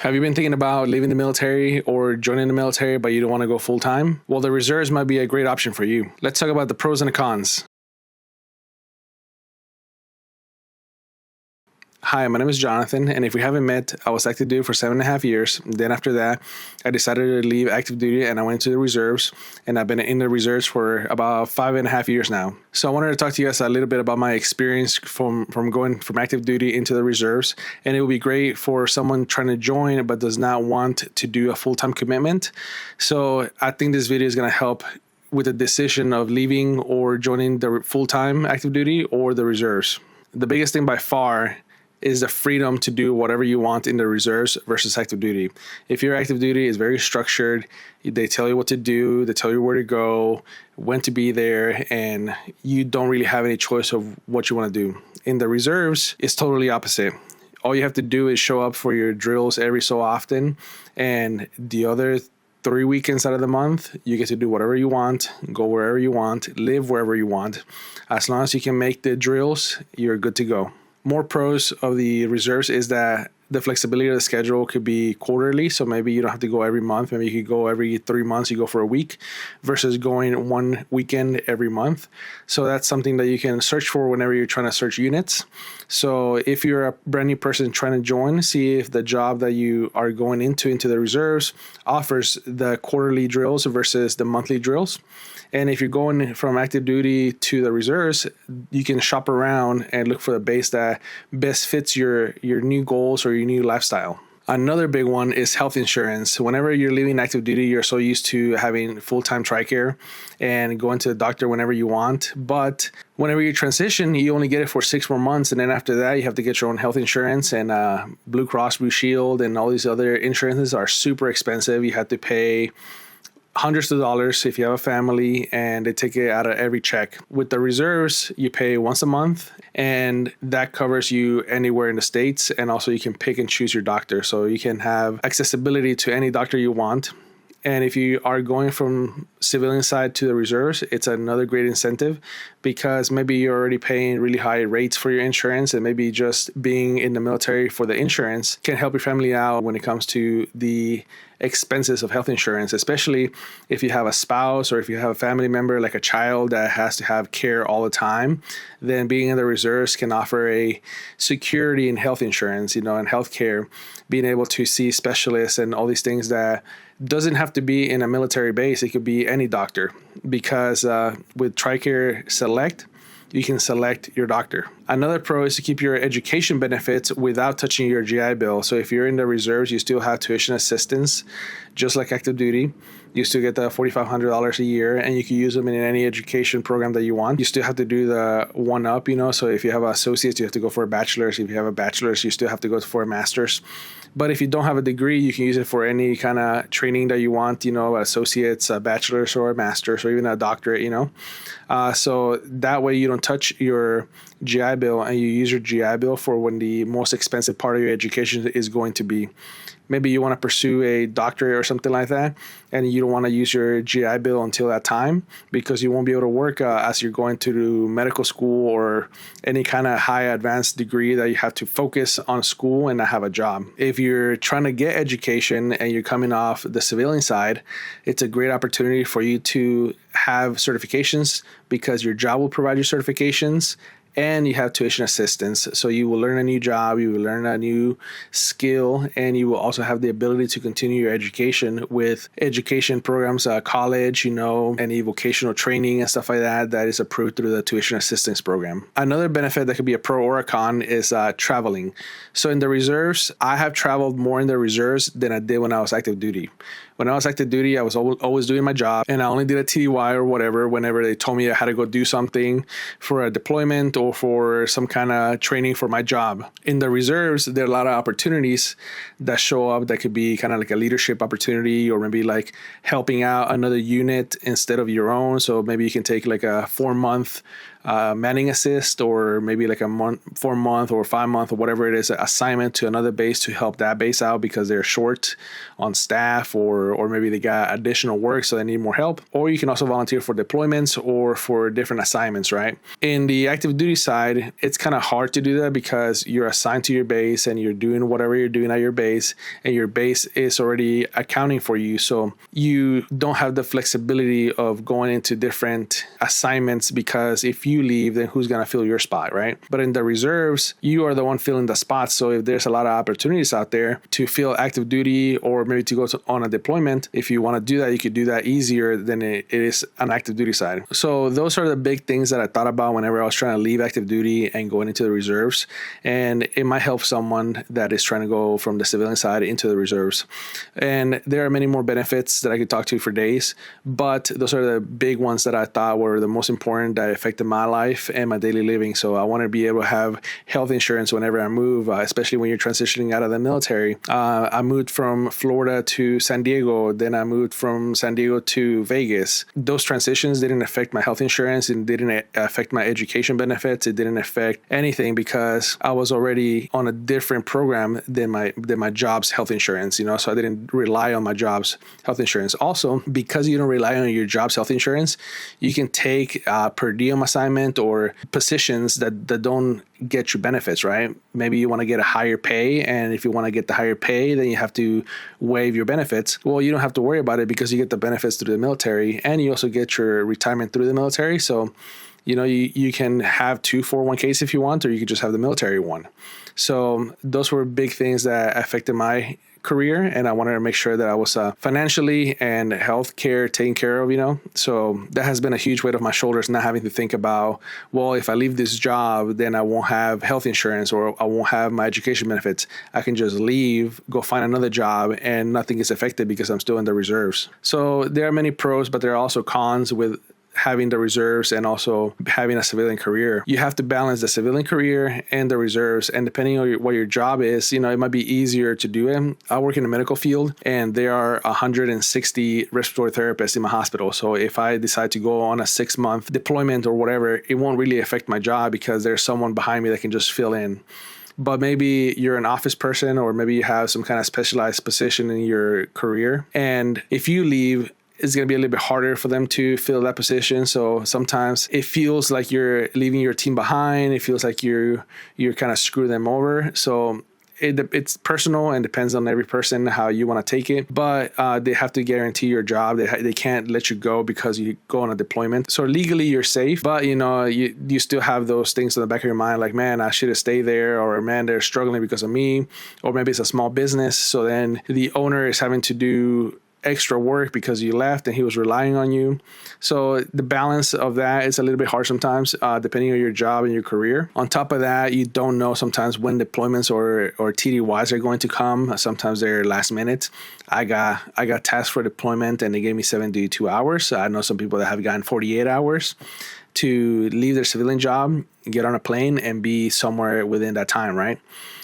Have you been thinking about leaving the military or joining the military, but you don't want to go full time? Well, the reserves might be a great option for you. Let's talk about the pros and the cons. Hi, my name is Jonathan, and if we haven't met, I was active duty for 7.5 years. Then after that, I decided to leave active duty and I went to the reserves, and I've been in the reserves for about 5.5 years now. So I wanted to talk to you guys a little bit about my experience from going from active duty into the reserves, and it would be great for someone trying to join but does not want to do a full-time commitment. So I think this video is going to help with the decision of leaving or joining the full-time active duty or the reserves. The biggest thing by far is the freedom to do whatever you want in the reserves versus active duty. If you're active duty, it's very structured. They tell you what to do, they tell you where to go, when to be there, and you don't really have any choice of what you want to do. In the reserves, it's totally opposite. All you have to do is show up for your drills every so often, and the other 3 weekends out of the month, you get to do whatever you want, go wherever you want, live wherever you want. As long as you can make the drills, you're good to go. More pros of the reserves is that the flexibility of the schedule could be quarterly. So maybe you don't have to go every month. Maybe you could go every 3 months, you go for a week versus going one weekend every month. So that's something that you can search for whenever you're trying to search units. So if you're a brand new person trying to join, see if the job that you are going into the reserves offers the quarterly drills versus the monthly drills. And if you're going from active duty to the reserves, you can shop around and look for the base that best fits your new goals or your new lifestyle. Another big one is health insurance. Whenever you're leaving active duty, you're so used to having full-time TRICARE and going to the doctor whenever you want. But whenever you transition, you only get it for 6 more months. And then after that, you have to get your own health insurance, and Blue Cross Blue Shield and all these other insurances are super expensive. You have to pay hundreds of dollars if you have a family, and they take it out of every check. With the reserves, you pay once a month, and that covers you anywhere in the States. And also you can pick and choose your doctor. So you can have accessibility to any doctor you want. And if you are going from civilian side to the reserves, it's another great incentive because maybe you're already paying really high rates for your insurance, and maybe just being in the military for the insurance can help your family out when it comes to the expenses of health insurance, especially if you have a spouse or if you have a family member like a child that has to have care all the time. Then being in the reserves can offer a security in health insurance, and healthcare, being able to see specialists and all these things that doesn't have to be in a military base. It could be any doctor, because with TRICARE Select, you can select your doctor. Another pro is to keep your education benefits without touching your GI Bill. So if you're in the reserves, you still have tuition assistance, just like active duty. You still get the $4,500 a year, and you can use them in any education program that you want. You still have to do the one up, so if you have associates, you have to go for a bachelor's. If you have a bachelor's, you still have to go for a master's. But if you don't have a degree, you can use it for any kind of training that you want, associates, a bachelor's or a master's, or even a doctorate, So that way you don't touch your GI Bill, and you use your GI Bill for when the most expensive part of your education is going to be. Maybe you want to pursue a doctorate or something like that, and you don't want to use your GI Bill until that time because you won't be able to work as you're going to medical school or any kind of high advanced degree that you have to focus on school and not have a job. If you're trying to get education and you're coming off the civilian side, it's a great opportunity for you to have certifications because your job will provide you certifications, and you have tuition assistance. So you will learn a new job, you will learn a new skill, and you will also have the ability to continue your education with education programs, college, any vocational training and stuff like that is approved through the tuition assistance program. Another benefit that could be a pro or a con is traveling. So in the reserves, I have traveled more in the reserves than I did when I was active duty. When I was active duty, I was always doing my job, and I only did a TDY or whatever whenever they told me I had to go do something for a deployment or for some kind of training for my job. In the reserves, there are a lot of opportunities that show up that could be kind of like a leadership opportunity, or maybe like helping out another unit instead of your own. So maybe you can take like a 4-month manning assist, or maybe like a 4-month or 5-month or whatever it is, assignment to another base to help that base out because they're short on staff, or maybe they got additional work so they need more help. Or you can also volunteer for deployments or for different assignments, right? In the active duty side, it's kind of hard to do that because you're assigned to your base and you're doing whatever you're doing at your base, and your base is already accounting for you. So you don't have the flexibility of going into different assignments, because if you leave, then who's going to fill your spot, right? But in the reserves, you are the one filling the spots. So if there's a lot of opportunities out there to fill active duty, or maybe to go on a deployment, if you want to do that, you could do that easier than it is on active duty side. So those are the big things that I thought about whenever I was trying to leave active duty and going into the reserves. And it might help someone that is trying to go from the civilian side into the reserves. And there are many more benefits that I could talk to for days, but those are the big ones that I thought were the most important that affected my life and my daily living. So I want to be able to have health insurance whenever I move, especially when you're transitioning out of the military. I moved from Florida to San Diego, then I moved from San Diego to Vegas. Those transitions didn't affect my health insurance, and didn't affect my education benefits. It didn't affect anything because I was already on a different program than my job's health insurance, so I didn't rely on my job's health insurance. Also, because you don't rely on your job's health insurance, you can take per diem assignment or positions that don't get you benefits, right? Maybe you want to get a higher pay, and if you want to get the higher pay, then you have to waive your benefits. Well, you don't have to worry about it because you get the benefits through the military, and you also get your retirement through the military. So you can have 2 401ks if you want, or you could just have the military one. So those were big things that affected my career, and I wanted to make sure that I was financially and healthcare taken care of, So that has been a huge weight off my shoulders, not having to think about, well, if I leave this job, then I won't have health insurance or I won't have my education benefits. I can just leave, go find another job, and nothing is affected because I'm still in the reserves. So there are many pros, but there are also cons with having the reserves and also having a civilian career. You have to balance the civilian career and the reserves, and depending on what your job is, it might be easier to do it. I work in the medical field, and there are 160 respiratory therapists in my hospital. So if I decide to go on a 6-month deployment or whatever, it won't really affect my job because there's someone behind me that can just fill in. But maybe you're an office person, or maybe you have some kind of specialized position in your career, and if you leave, it's going to be a little bit harder for them to fill that position. So sometimes it feels like you're leaving your team behind. It feels like you're kind of screw them over. So it's personal and depends on every person how you want to take it. But they have to guarantee your job. They can't let you go because you go on a deployment. So legally you're safe, but you still have those things in the back of your mind, like, man, I should have stayed there, or man, they're struggling because of me, or maybe it's a small business. So then the owner is having to do extra work because you left and he was relying on you. So the balance of that is a little bit hard sometimes, depending on your job and your career. On top of that, you don't know sometimes when deployments or TDYs are going to come. Sometimes they're last minute. I got tasked for deployment and they gave me 72 hours. I know some people that have gotten 48 hours to leave their civilian job, get on a plane, and be somewhere within that time, right?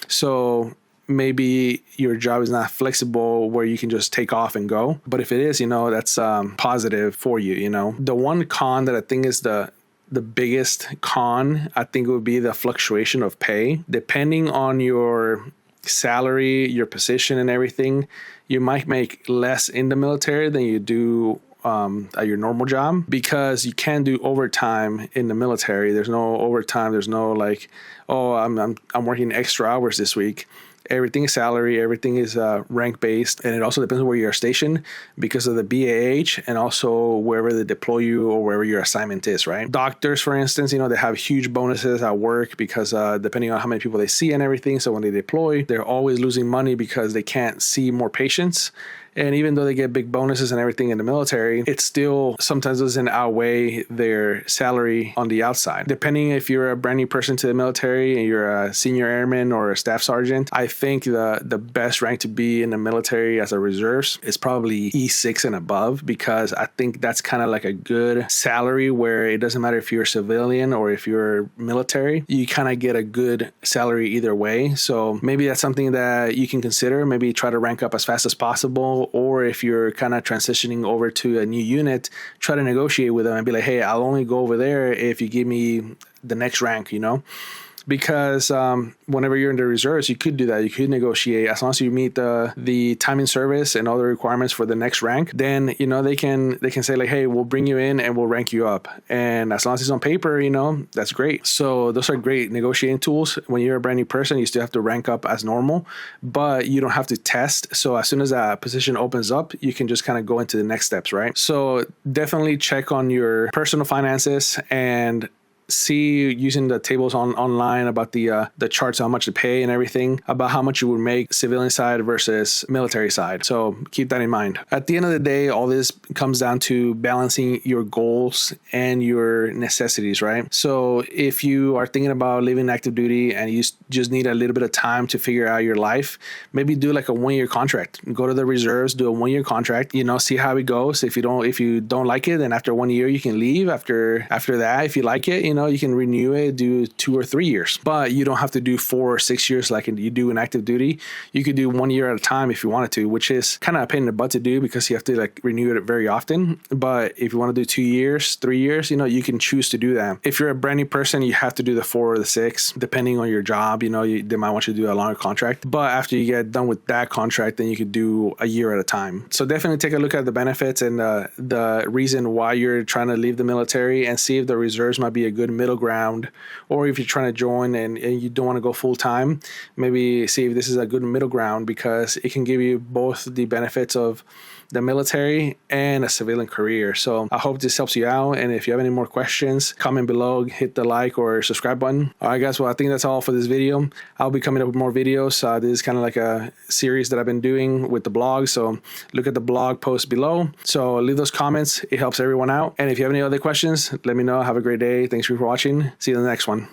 So maybe your job is not flexible where you can just take off and go. But if it is, that's positive for you, The one con that I think is the biggest con, I think, would be the fluctuation of pay. Depending on your salary, your position and everything, you might make less in the military than you do at your normal job, because you can't do overtime in the military. There's no overtime. There's no like, oh, I'm working extra hours this week. Everything is salary, everything is rank based, and it also depends on where you are stationed because of the BAH and also wherever they deploy you or wherever your assignment is, right? Doctors, for instance, they have huge bonuses at work because depending on how many people they see and everything. So when they deploy, they're always losing money because they can't see more patients. And even though they get big bonuses and everything in the military, it still sometimes doesn't outweigh their salary on the outside. Depending if you're a brand new person to the military and you're a senior airman or a staff sergeant, I think the best rank to be in the military as a reserves is probably E6 and above, because I think that's kind of like a good salary where it doesn't matter if you're a civilian or if you're military, you kind of get a good salary either way. So maybe that's something that you can consider. Maybe try to rank up as fast as possible, people, or if you're kind of transitioning over to a new unit, try to negotiate with them and be like, hey, I'll only go over there if you give me the next rank, because whenever you're in the reserves, you could do that. You could negotiate as long as you meet the time in service and all the requirements for the next rank. Then they can say like, hey, we'll bring you in and we'll rank you up. And as long as it's on paper, that's great. So those are great negotiating tools. When you're a brand new person, you still have to rank up as normal, but you don't have to test. So as soon as a position opens up, you can just kind of go into the next steps, right? So definitely check on your personal finances and see, using the tables online about the charts, how much to pay and everything, about how much you would make civilian side versus military side. So keep that in mind. At the end of the day, all this comes down to balancing your goals and your necessities, right? So if you are thinking about leaving active duty and you just need a little bit of time to figure out your life, maybe do like a 1-year contract. Go to the reserves, do a 1-year contract, see how it goes. If you don't like it, then after 1 year you can leave. After that, if you like it, you can renew it, do 2 or 3 years, but you don't have to do 4 or 6 years like you do in active duty. You could do 1 year at a time if you wanted to, which is kind of a pain in the butt to do because you have to like renew it very often. But if you want to do 2 years, 3 years, you can choose to do that. If you're a brand new person, you have to do the 4 or the 6, depending on your job. They might want you to do a longer contract, but after you get done with that contract, then you could do a year at a time. So definitely take a look at the benefits and the reason why you're trying to leave the military, and see if the reserves might be a good middle ground, or if you're trying to join and you don't want to go full time, maybe see if this is a good middle ground, because it can give you both the benefits of the military and a civilian career. So I hope this helps you out, and if you have any more questions, comment below, hit the like or subscribe button. All right guys, well I think that's all for this video. I'll be coming up with more videos. This is kind of like a series that I've been doing with the blog, so look at the blog post below. So leave those comments, it helps everyone out. And if you have any other questions, let me know. Have a great day. Thanks for watching. See you in the next one.